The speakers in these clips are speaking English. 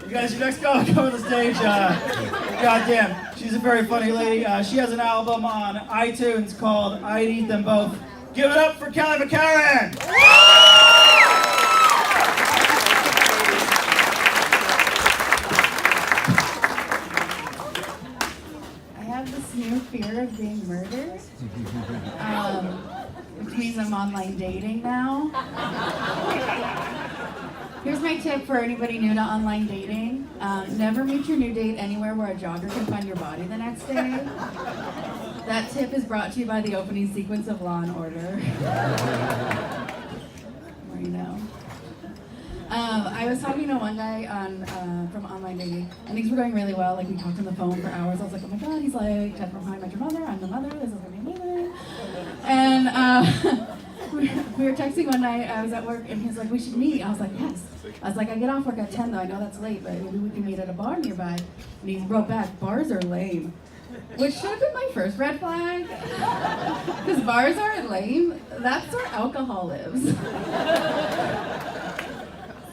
You guys, your next girl come on the stage. Goddamn, she's a very funny lady. She has an album on iTunes called I'd Eat Them Both. Give it up for Kelly McCarron! I have this new fear of being murdered, which means I'm online dating now. Here's my tip for anybody new to online dating. Never meet your new date anywhere where a jogger can find your body the next day. That tip is brought to you by the opening sequence of Law & Order. Or you know. I was talking to one guy from online dating, and things were going really well. Like, we talked on the phone for hours. I was like, oh my god, he's like, Ted from How I Met Your Mother, I'm the mother, this is gonna be amazing. And we were texting one night, I was at work, and he's like, we should meet. I was like, yes. I was like, I get off work at 10 though, I know that's late, but maybe we can meet at a bar nearby. And he wrote back, bars are lame. Which should have been my first red flag. Because bars aren't lame, that's where alcohol lives.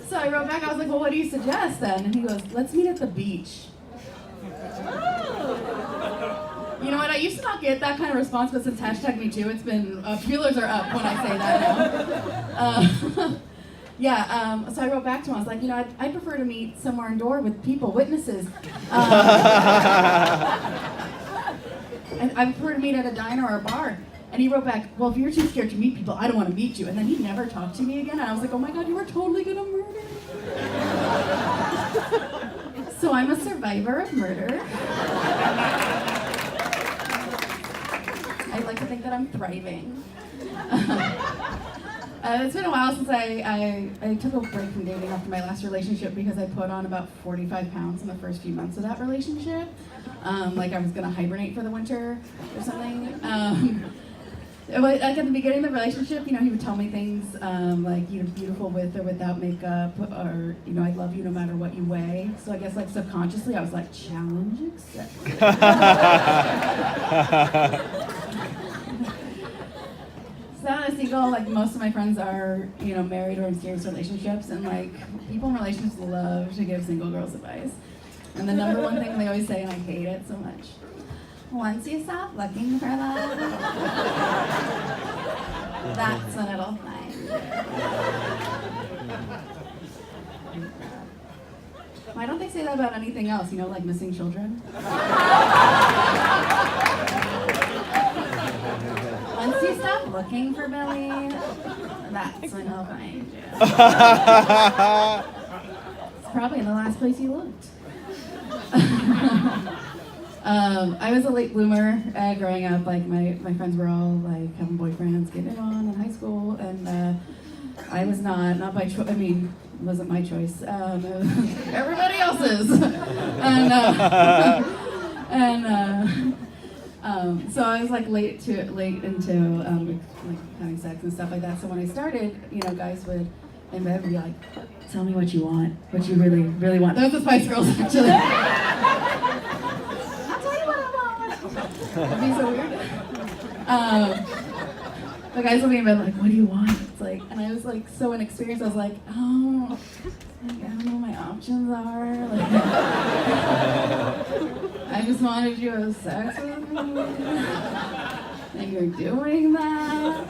So I wrote back, I was like, well, what do you suggest then? And he goes, let's meet at the beach. You know what, I used to not get that kind of response, but since #MeToo, it's been, feelers are up when I say that now. So I wrote back to him, I was like, you know, I'd prefer to meet somewhere indoor with people, witnesses. And I prefer to meet at a diner or a bar. And he wrote back, well, if you're too scared to meet people, I don't want to meet you. And then he never talked to me again, and I was like, oh my god, you were totally gonna murder me. So I'm a survivor of murder. I like to think that I'm thriving. It's been a while since I took a break from dating after my last relationship because I put on about 45 pounds in the first few months of that relationship. Like I was gonna hibernate for the winter or something. Like at the beginning of the relationship, you know, he would tell me things like, you're beautiful with or without makeup, or, you know, I love you no matter what you weigh. So I guess like subconsciously I was like, challenge accepted. So now I'm single, like most of my friends are, you know, married or in serious relationships, and like people in relationships love to give single girls advice. And the number one thing they always say, and I hate it so much, once you stop looking for love, that's when it'll find you. Why don't they say that about anything else, you know, like missing children? Once you stop looking for Billy, that's when he'll find you. It's probably the last place you looked. I was a late bloomer growing up. Like my friends were all like having boyfriends, getting it on in high school, and I was not by choice. I mean, it wasn't my choice. It was everybody else's. So I was like late into like having sex and stuff like that. So when I started, you know, guys would in bed would be like, "Tell me what you want, what you really, really want." Those are the Spice Girls, actually. I'll tell you what I want. That'd be so weird. The guys will be in bed like, "What do you want?" It's like, and I was like so inexperienced. I was like, "Oh, like, I don't know what my options are. Like, I just wanted you to have sex with me, and you're doing that.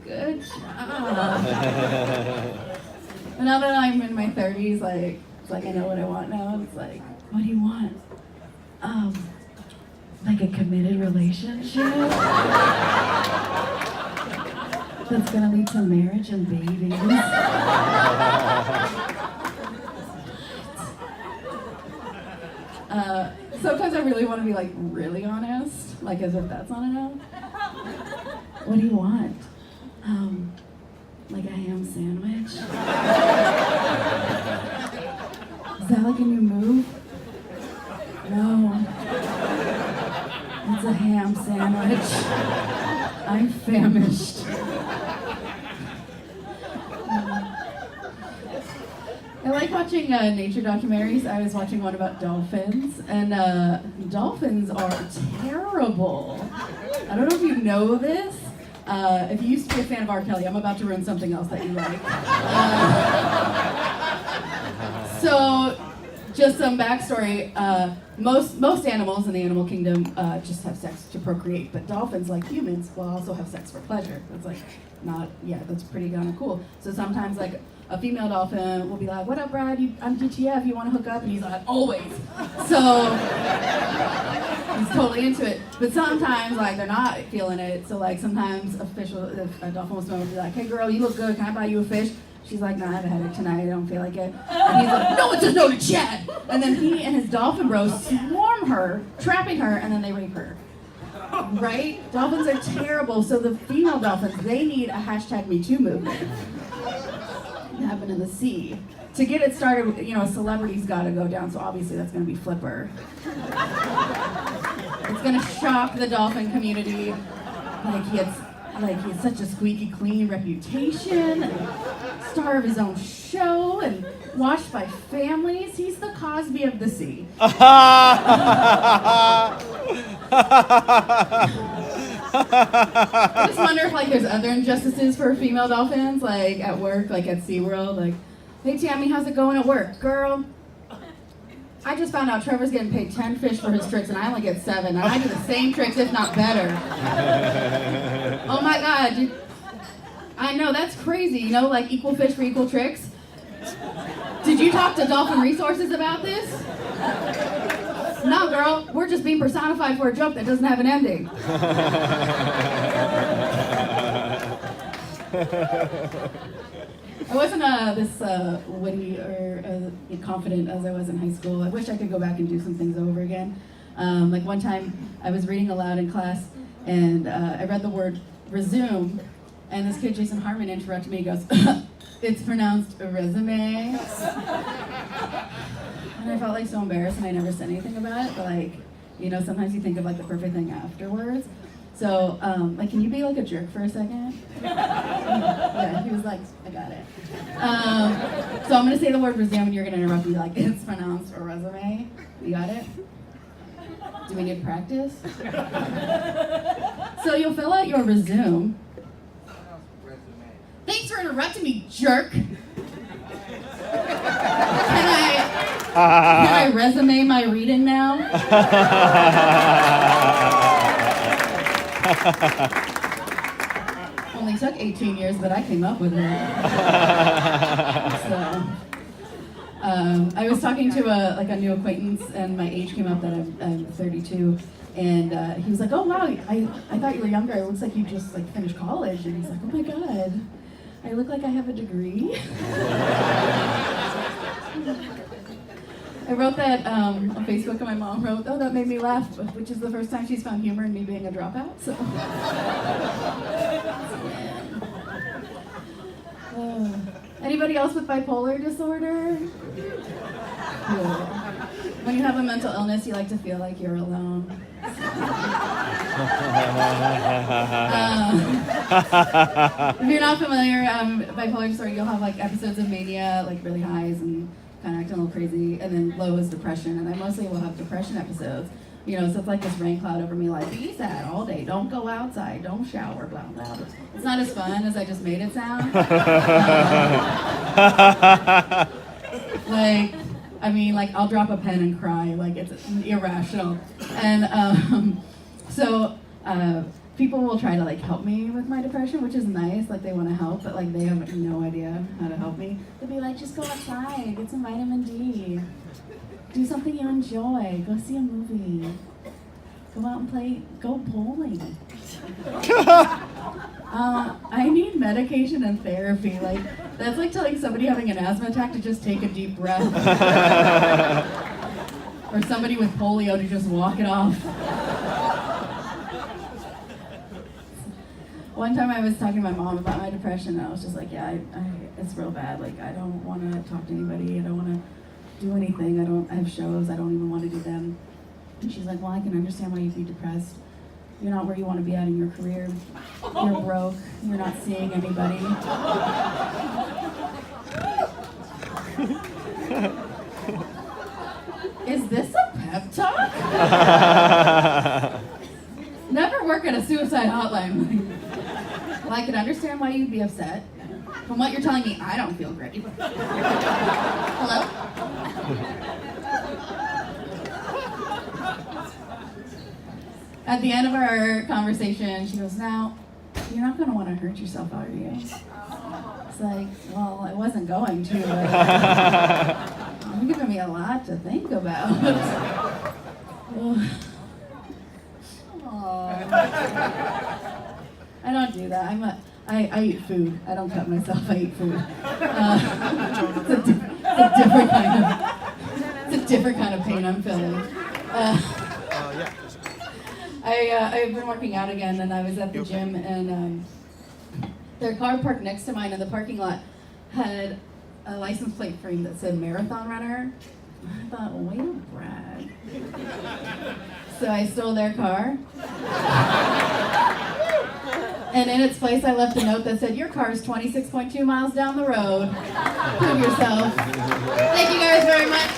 Good job." But now that I'm in my 30s, like, it's like I know what I want now. It's like, what do you want? Like a committed relationship that's gonna lead to marriage and babies. Sometimes I really want to be like really honest, like as if that's not enough. What do you want? Like a ham sandwich? Is that like a new move? No. It's a ham sandwich. I'm famished. I like watching nature documentaries. I was watching one about dolphins, and dolphins are terrible. I don't know if you know this. If you used to be a fan of R. Kelly, I'm about to ruin something else that you like. So, just some backstory. Most animals in the animal kingdom just have sex to procreate, but dolphins, like humans, will also have sex for pleasure. It's like that's pretty kind of cool. So sometimes like a female dolphin will be like, "What up, Brad? I'm DTF. You want to hook up?" And he's like, "Always." So he's totally into it. But sometimes like they're not feeling it. So like sometimes a dolphin will swim and be like, "Hey girl, you look good. Can I buy you a fish?" She's like, "Nah, I have a headache tonight. I don't feel like it." And he's like, "No one says no to Chad." And then he and his dolphin bros swarm her, trapping her, and then they rape her. Right? Dolphins are terrible. So the female dolphins, they need a #MeToo movement to happen in the sea. To get it started, a celebrity's got to go down. So obviously that's going to be Flipper. It's going to shock the dolphin community. He has such a squeaky clean reputation, and star of his own show, and watched by families. He's the Cosby of the sea. I just wonder if there's other injustices for female dolphins, like at work, like at SeaWorld, like, "Hey Tammy, how's it going at work?" "Girl, I just found out Trevor's getting paid 10 fish for his tricks and I only get 7, and I do the same tricks, if not better." Oh my God, dude. I know, that's crazy, like equal fish for equal tricks. Did you talk to Dolphin Resources about this? "No, girl, we're just being personified for a joke that doesn't have an ending." I wasn't this witty or confident as I was in high school. I wish I could go back and do some things over again. Like one time, I was reading aloud in class, and I read the word resume, and this kid, Jason Harmon, interrupted me. He goes, "It's pronounced resume." And I felt so embarrassed, and I never said anything about it, but sometimes you think of the perfect thing afterwards. So, can you be a jerk for a second? Yeah, he was like, "I got it." So I'm gonna say the word resume, and you're gonna interrupt me "It's pronounced a resume." You got it? Do we need practice? So you'll fill out your resume. Thanks for interrupting me, jerk. Can I resume my reading now? Only took 18 years, but I came up with it. So, I was talking to a new acquaintance, and my age came up that I'm 32, and he was like, "Oh wow, I thought you were younger. It looks like you just finished college." And he's like, "Oh my God, I look like I have a degree." I wrote that on Facebook, and my mom wrote, "Oh, that made me laugh," which is the first time she's found humor in me being a dropout. So, anybody else with bipolar disorder? Yeah. When you have a mental illness, you like to feel like you're alone. If you're not familiar, bipolar disorder, you'll have episodes of mania, really highs and kind of acting a little crazy, and then low is depression, and I mostly will have depression episodes. So it's like this rain cloud over me, be sad all day, don't go outside, don't shower, blah, blah. It's not as fun as I just made it sound. I'll drop a pen and cry, it's irrational. And people will try to help me with my depression, which is nice, they want to help, but they have no idea how to help me. They'll be like, "Just go outside, get some vitamin D, do something you enjoy, go see a movie, go out and go bowling." I need medication and therapy. That's like telling somebody having an asthma attack to just take a deep breath. Or somebody with polio to just walk it off. One time I was talking to my mom about my depression, and I was just like, "Yeah, it's real bad. I don't want to talk to anybody. I don't want to do anything. I have shows. I don't even want to do them." And she's like, "Well, I can understand why you'd be depressed. You're not where you want to be at in your career. You're broke. You're not seeing anybody." Is this a pep talk? Never work at a suicide hotline. Well, I can understand why you'd be upset. From what you're telling me, I don't feel great. Hello? at the end of our conversation, she goes, "Now, you're not going to want to hurt yourself, are you?" It's like, well, I wasn't going to, but you're giving me a lot to think about. I don't do that. I eat food. I don't cut myself. I eat food. It's a different kind of pain I'm feeling. I've been working out again, and I was at the gym, and their car parked next to mine in the parking lot had a license plate frame that said marathon runner. I thought, well, way to brag. So I stole their car. And in its place, I left a note that said, "Your car is 26.2 miles down the road. Prove yourself." Thank you guys very much.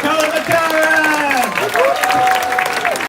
Kelly McCarron!